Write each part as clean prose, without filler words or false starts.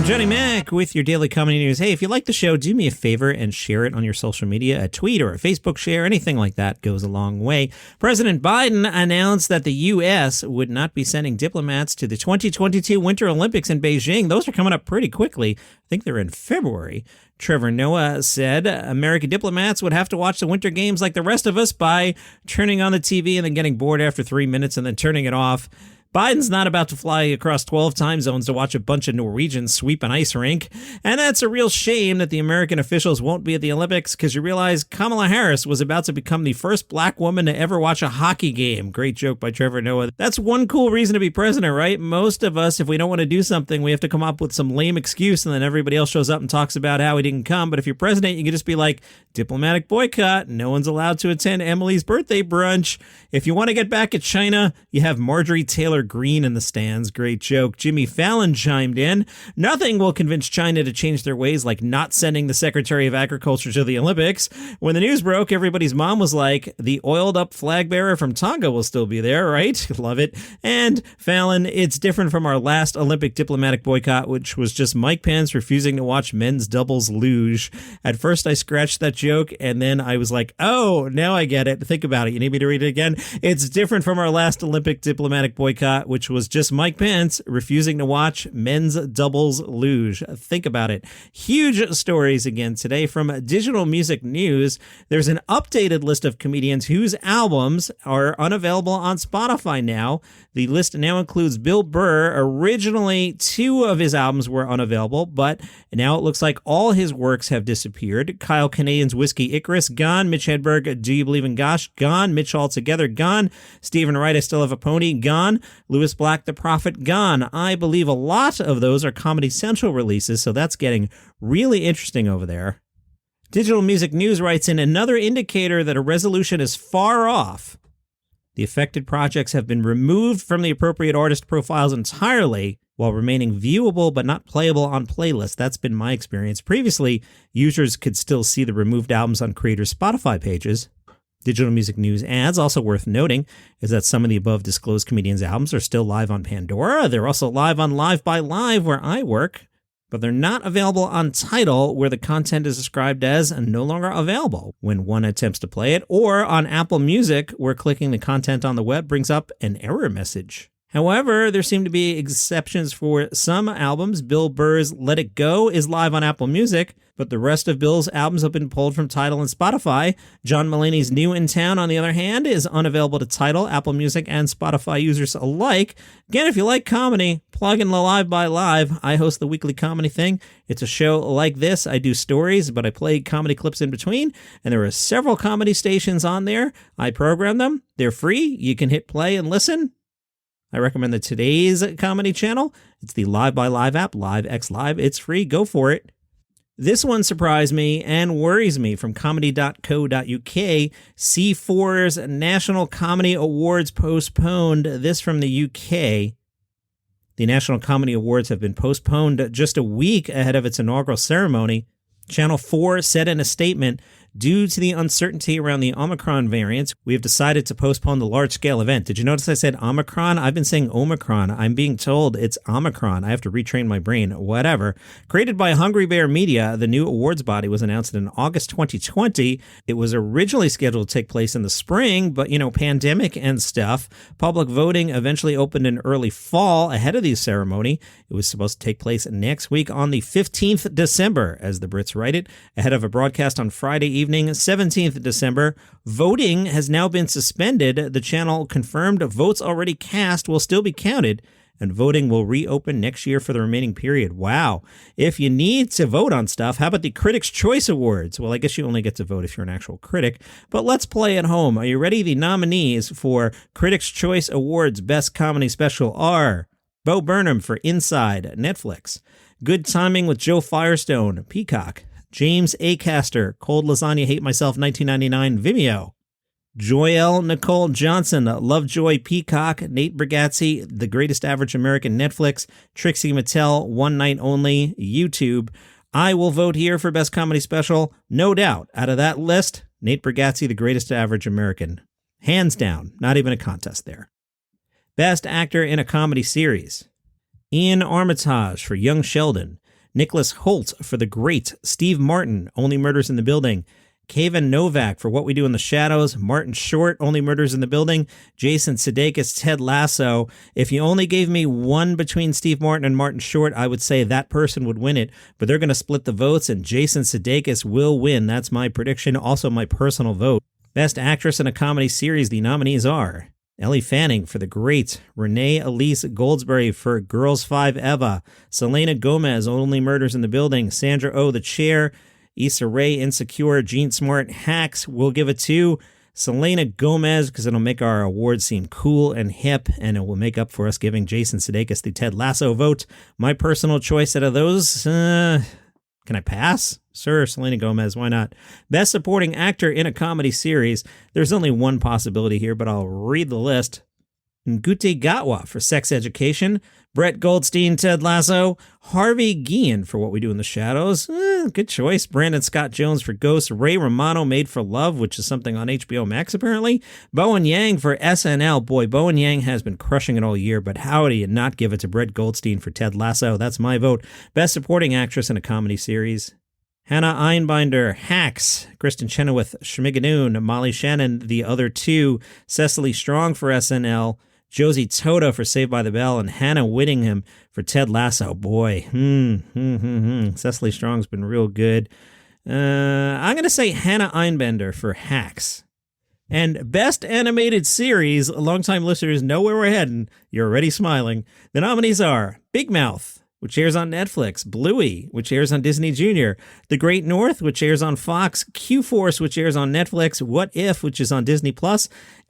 Johnny Mac with your daily comedy news. Hey, if you like the show, do me a favor and share it on your social media. A tweet or a Facebook share, anything like that goes a long way. President Biden announced that the U.S. would not be sending diplomats to the 2022 Winter Olympics in Beijing. Those are coming up pretty quickly. I think they're in February. Trevor Noah said American diplomats would have to watch the Winter Games like the rest of us by turning on the TV and then getting bored after 3 minutes and then turning it off. Biden's not about to fly across 12 time zones to watch a bunch of Norwegians sweep an ice rink. And that's a real shame that the American officials won't be at the Olympics, because you realize Kamala Harris was about to become the first black woman to ever watch a hockey game. Great joke by Trevor Noah. That's one cool reason to be president, right? Most of us, if we don't want to do something, we have to come up with some lame excuse, and then everybody else shows up and talks about how he didn't come. But if you're president, you can just be like, diplomatic boycott. No one's allowed to attend Emily's birthday brunch. If you want to get back at China, you have Marjorie Taylor Greene in the stands. Great joke. Jimmy Fallon chimed in. Nothing will convince China to change their ways, like not sending the Secretary of Agriculture to the Olympics. When the news broke, everybody's mom was like, the oiled up flag bearer from Tonga will still be there, right? Love it. And Fallon, it's different from our last Olympic diplomatic boycott, which was just Mike Pence refusing to watch men's doubles luge. At first, I scratched that joke, and then I was like, oh, now I get it. Think about it. You need me to read it again? It's different from our last Olympic diplomatic boycott, which was just Mike Pence refusing to watch men's doubles luge. Think about it. Huge stories again today from Digital Music News. There's an updated list of comedians whose albums are unavailable on Spotify now. The list now includes Bill Burr. Originally, 2 of his albums were unavailable, but now it looks like all his works have disappeared. Kyle Kinane's Whiskey Icarus, gone. Mitch Hedberg, Do You Believe in Gosh, gone. Mitch Altogether, gone. Stephen Wright, I Still Have a Pony, gone. Lewis Black, The Prophet, gone. I believe a lot of those are Comedy Central releases, so that's getting really interesting over there. Digital Music News writes in, another indicator that a resolution is far off. The affected projects have been removed from the appropriate artist profiles entirely, while remaining viewable but not playable on playlists. That's been my experience. Previously, users could still see the removed albums on creators' Spotify pages. Digital Music News adds, also worth noting, is that some of the above disclosed comedians' albums are still live on Pandora. They're also live on Live by Live, where I work, but they're not available on Tidal, where the content is described as no longer available when one attempts to play it, or on Apple Music, where clicking the content on the web brings up an error message. However, there seem to be exceptions for some albums. Bill Burr's Let It Go is live on Apple Music, but the rest of Bill's albums have been pulled from Tidal and Spotify. John Mulaney's New in Town, on the other hand, is unavailable to Tidal, Apple Music, and Spotify users alike. Again, if you like comedy, plug in Live by Live. I host the weekly comedy thing. It's a show like this. I do stories, but I play comedy clips in between, and there are several comedy stations on there. I program them. They're free. You can hit play and listen. I recommend the Today's Comedy channel. It's the Live by Live app, LiveX Live. It's free. Go for it. This one surprised me and worries me from comedy.co.uk. C4's National Comedy Awards postponed. This from the UK. The National Comedy Awards have been postponed just a week ahead of its inaugural ceremony. Channel 4 said in a statement, due to the uncertainty around the Omicron variants, we have decided to postpone the large-scale event. Did you notice I said Omicron? I've been saying Omicron. I'm being told it's Omicron. I have to retrain my brain. Whatever. Created by Hungry Bear Media, the new awards body was announced in August 2020. It was originally scheduled to take place in the spring, but, pandemic and stuff. Public voting eventually opened in early fall ahead of the ceremony. It was supposed to take place next week on the 15th December, as the Brits write it, ahead of a broadcast on Friday evening, 17th December. Voting has now been suspended. The channel confirmed votes already cast will still be counted, and voting will reopen next year for the remaining period. Wow. If you need to vote on stuff, how about the Critics' Choice Awards? Well, I guess you only get to vote if you're an actual critic, but let's play at home. Are you ready? The nominees for Critics' Choice Awards Best Comedy Special are Bo Burnham for Inside, Netflix; Good Timing with Joe Firestone, Peacock; James Acaster, Cold Lasagne Hate Myself 1999, Vimeo; Joyelle Nicole Johnson, Lovejoy, Peacock; Nate Bargatze, The Greatest Average American, Netflix; Trixie Mattel, One Night Only, YouTube. I will vote here for Best Comedy Special, no doubt. Out of that list, Nate Bargatze, The Greatest Average American. Hands down, not even a contest there. Best Actor in a Comedy Series: Iain Armitage for Young Sheldon; Nicholas Hoult for The Great, Steve Martin, Only Murders in the Building, Kayvan Novak for What We Do in the Shadows, Martin Short, Only Murders in the Building, Jason Sudeikis, Ted Lasso. If you only gave me one between Steve Martin and Martin Short, I would say that person would win it, but they're going to split the votes and Jason Sudeikis will win. That's my prediction, also my personal vote. Best Actress in a Comedy Series, the nominees are Ellie Fanning for The Great, Renee Elise Goldsberry for Girls 5 Eva, Selena Gomez, Only Murders in the Building, Sandra Oh, The Chair, Issa Rae, Insecure, Jean Smart, Hacks. We'll give it to Selena Gomez because it'll make our awards seem cool and hip, and it will make up for us giving Jason Sudeikis the Ted Lasso vote. My personal choice out of those, can I pass? Sure, Selena Gomez, why not? Best Supporting Actor in a Comedy Series. There's only one possibility here, but I'll read the list. Ngute Gatwa for Sex Education, Brett Goldstein, Ted Lasso, Harvey Guillen for What We Do in the Shadows, good choice, Brandon Scott Jones for Ghost, Ray Romano, Made for Love, which is something on HBO Max apparently, Bowen Yang for SNL. Boy, Bowen Yang has been crushing it all year, but how do you not give it to Brett Goldstein for Ted Lasso? That's my vote. Best Supporting Actress in a Comedy Series, Hannah Einbinder, Hacks, Kristen Chenoweth, Schmiganoon, Molly Shannon, the other two, Cecily Strong for SNL, Josie Tota for Saved by the Bell, and Hannah Whittingham for Ted Lasso. Boy, Cecily Strong's been real good. I'm going to say Hannah Einbinder for Hacks. And Best Animated Series, longtime listeners know where we're heading. You're already smiling. The nominees are Big Mouth, which airs on Netflix, Bluey, which airs on Disney Junior, The Great North, which airs on Fox, Q-Force, which airs on Netflix, What If, which is on Disney+,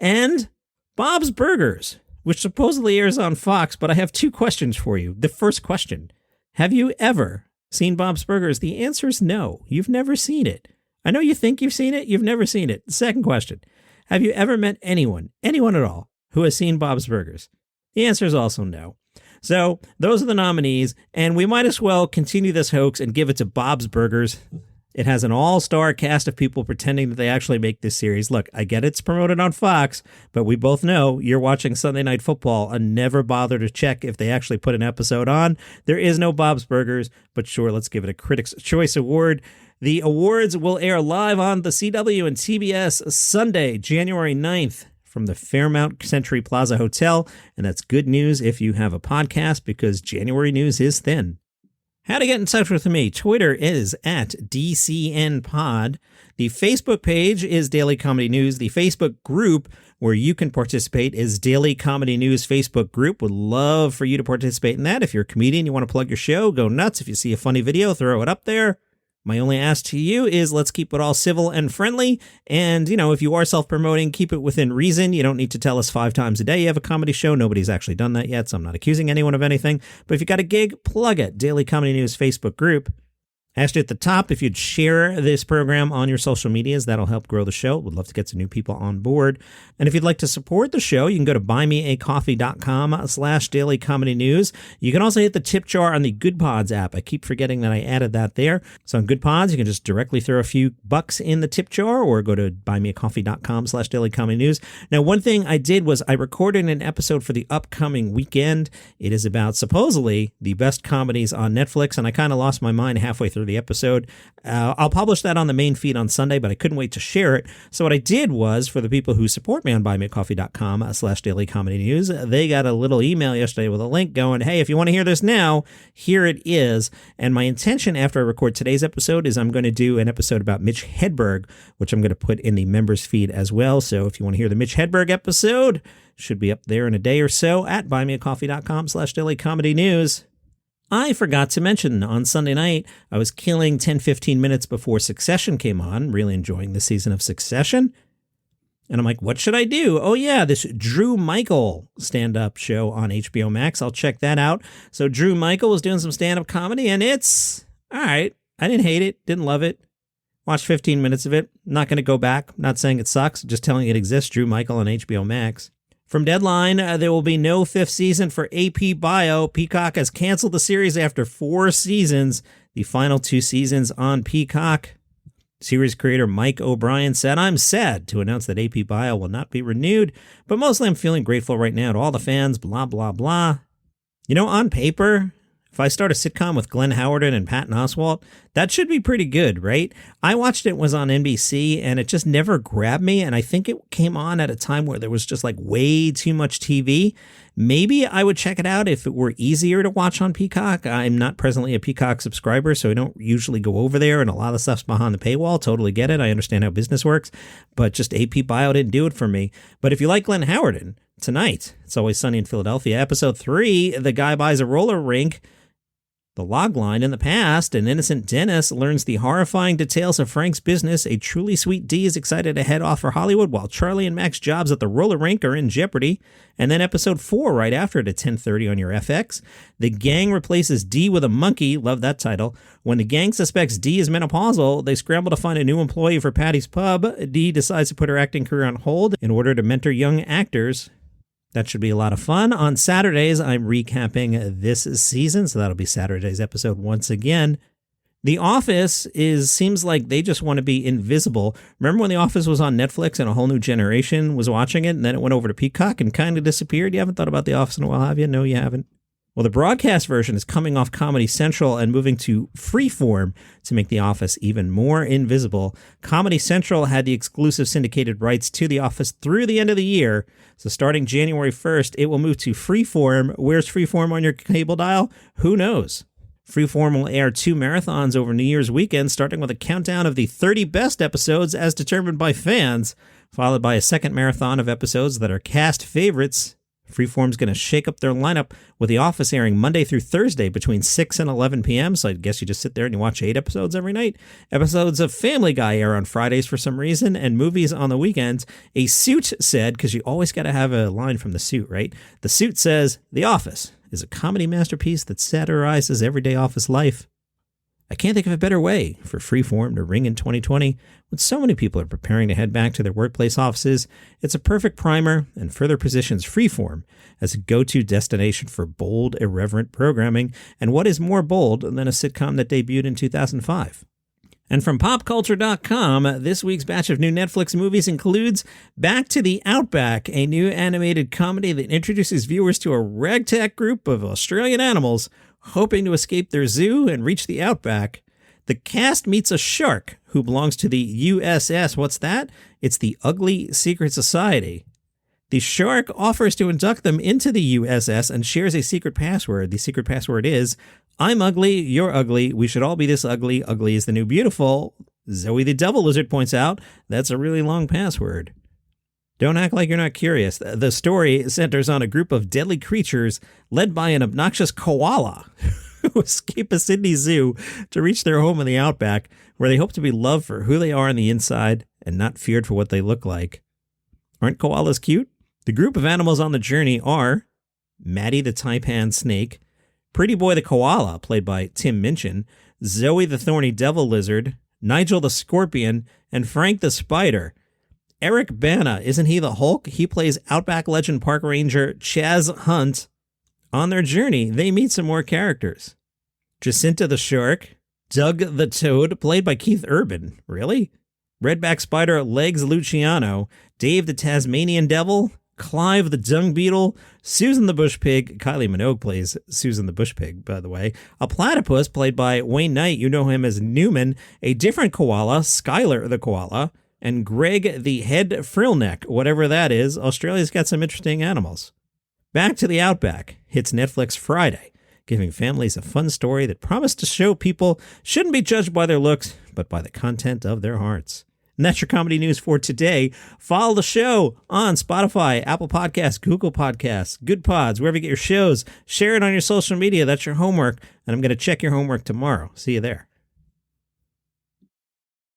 and Bob's Burgers, which supposedly airs on Fox, but I have two questions for you. The first question, have you ever seen Bob's Burgers? The answer is no. You've never seen it. I know you think you've seen it. You've never seen it. The second question, have you ever met anyone at all, who has seen Bob's Burgers? The answer is also no. So those are the nominees, and we might as well continue this hoax and give it to Bob's Burgers. It has an all-star cast of people pretending that they actually make this series. Look, I get it's promoted on Fox, but we both know you're watching Sunday Night Football and never bother to check if they actually put an episode on. There is no Bob's Burgers, but sure, let's give it a Critics' Choice Award. The awards will air live on the CW and TBS Sunday, January 9th. From the Fairmount Century Plaza Hotel, and that's good news if you have a podcast because January news is thin. How to get in touch with me. Twitter is at DCNPod. The Facebook page is Daily Comedy News. The Facebook group where you can participate is Daily Comedy News Facebook group. Would love for you to participate in that. If you're a comedian, you want to plug your show, go nuts. If you see a funny video, throw it up there. My only ask to you is let's keep it all civil and friendly. And, if you are self-promoting, keep it within reason. You don't need to tell us 5 times a day you have a comedy show. Nobody's actually done that yet, so I'm not accusing anyone of anything. But if you got a gig, plug it. Daily Comedy News Facebook group. Asked you at the top if you'd share this program on your social medias. That'll help grow the show. Would love to get some new people on board. And if you'd like to support the show, you can go to buymeacoffee.com/Daily Comedy News. You can also hit the tip jar on the Good Pods app. I keep forgetting that I added that there. So on Good Pods, you can just directly throw a few bucks in the tip jar or go to buymeacoffee.com/Daily Comedy News. Now, one thing I did was I recorded an episode for the upcoming weekend. It is about supposedly the best comedies on Netflix, and I kind of lost my mind halfway through the episode. I'll publish that on the main feed on Sunday, but I couldn't wait to share it. So what I did was, for the people who support me on buymeacoffee.com/Daily Comedy News, they got a little email yesterday with a link going, hey, if you want to hear this now, here it is. And my intention after I record today's episode is I'm going to do an episode about Mitch Hedberg, which I'm going to put in the members feed as well. So if you want to hear the Mitch Hedberg episode, should be up there in a day or so at buymeacoffee.com/Daily Comedy News. I forgot to mention on Sunday night, I was killing 10-15 minutes before Succession came on, really enjoying the season of Succession. And I'm like, what should I do? Oh yeah, this Drew Michael stand-up show on HBO Max. I'll check that out. So Drew Michael was doing some stand-up comedy, and it's all right. I didn't hate it, didn't love it. Watched 15 minutes of it. Not going to go back. Not saying it sucks, just telling it exists. Drew Michael on HBO Max. From Deadline, there will be no 5th season for AP Bio. Peacock has canceled the series after 4 seasons. The final 2 seasons on Peacock. Series creator Mike O'Brien said, I'm sad to announce that AP Bio will not be renewed, but mostly I'm feeling grateful right now to all the fans, blah, blah, blah. On paper, If I start a sitcom with Glenn Howerton and Patton Oswalt, that should be pretty good, right? I watched it was on NBC and it just never grabbed me. And I think it came on at a time where there was just like way too much TV. Maybe I would check it out if it were easier to watch on Peacock. I'm not presently a Peacock subscriber, so I don't usually go over there. And a lot of stuff's behind the paywall. Totally get it. I understand how business works. But just AP Bio didn't do it for me. But if you like Glenn Howerton, tonight, It's Always Sunny in Philadelphia, episode 3, the guy buys a roller rink. The logline: in the past, an innocent Dennis learns the horrifying details of Frank's business. A truly sweet D is excited to head off for Hollywood while Charlie and Mac's jobs at the roller rink are in jeopardy. And then episode 4 right after it at 10:30 on your FX. The gang replaces D with a monkey. Love that title. When the gang suspects D is menopausal, they scramble to find a new employee for Patty's Pub. D decides to put her acting career on hold in order to mentor young actors. That should be a lot of fun. On Saturdays, I'm recapping this season, so that'll be Saturday's episode once again. The Office seems like they just want to be invisible. Remember when The Office was on Netflix and a whole new generation was watching it, and then it went over to Peacock and kind of disappeared? You haven't thought about The Office in a while, have you? No, you haven't. Well, the broadcast version is coming off Comedy Central and moving to Freeform to make The Office even more invisible. Comedy Central had the exclusive syndicated rights to The Office through the end of the year. So starting January 1st, it will move to Freeform. Where's Freeform on your cable dial? Who knows? Freeform will air 2 marathons over New Year's weekend, starting with a countdown of the 30 best episodes as determined by fans, followed by a second marathon of episodes that are cast favorites. Freeform's going to shake up their lineup with The Office airing Monday through Thursday between 6 and 11 p.m. So I guess you just sit there and you watch 8 episodes every night. Episodes of Family Guy air on Fridays for some reason, and movies on the weekends. A Suit said, because you always got to have a line from The Suit, right? The Suit says, The Office is a comedy masterpiece that satirizes everyday office life. I can't think of a better way for Freeform to ring in 2020 when so many people are preparing to head back to their workplace offices. It's a perfect primer and further positions Freeform as a go-to destination for bold, irreverent programming. And what is more bold than a sitcom that debuted in 2005? And from popculture.com, this week's batch of new Netflix movies includes Back to the Outback, a new animated comedy that introduces viewers to a ragtag group of Australian animals hoping to escape their zoo and reach the Outback. The cast meets a shark who belongs to the USS. What's that? It's the Ugly Secret Society. The shark offers to induct them into the USS and shares a secret password. The secret password is, I'm ugly, you're ugly, we should all be this ugly, ugly is the new beautiful. Zoe the Devil Lizard points out, that's a really long password. Don't act like you're not curious. The story centers on a group of deadly creatures led by an obnoxious koala who escape a Sydney zoo to reach their home in the Outback, where they hope to be loved for who they are on the inside and not feared for what they look like. Aren't koalas cute? The group of animals on the journey are Maddie the taipan snake, Pretty Boy the koala, played by Tim Minchin, Zoe the thorny devil lizard, Nigel the scorpion, and Frank the spider. Eric Bana, isn't he the Hulk? He plays Outback legend park ranger Chaz Hunt. On their journey, they meet some more characters. Jacinta the shark, Doug the toad, played by Keith Urban. Really? Redback spider Legs Luciano, Dave the Tasmanian devil, Clive the dung beetle, Susan the bush pig. Kylie Minogue plays Susan the bush pig, by the way. A platypus played by Wayne Knight. You know him as Newman. A different koala, Skylar the koala. And Greg the head frillneck, whatever that is. Australia's got some interesting animals. Back to the Outback hits Netflix Friday, giving families a fun story that promised to show people shouldn't be judged by their looks, but by the content of their hearts. And that's your comedy news for today. Follow the show on Spotify, Apple Podcasts, Google Podcasts, Good Pods, wherever you get your shows. Share it on your social media. That's your homework. And I'm going to check your homework tomorrow. See you there.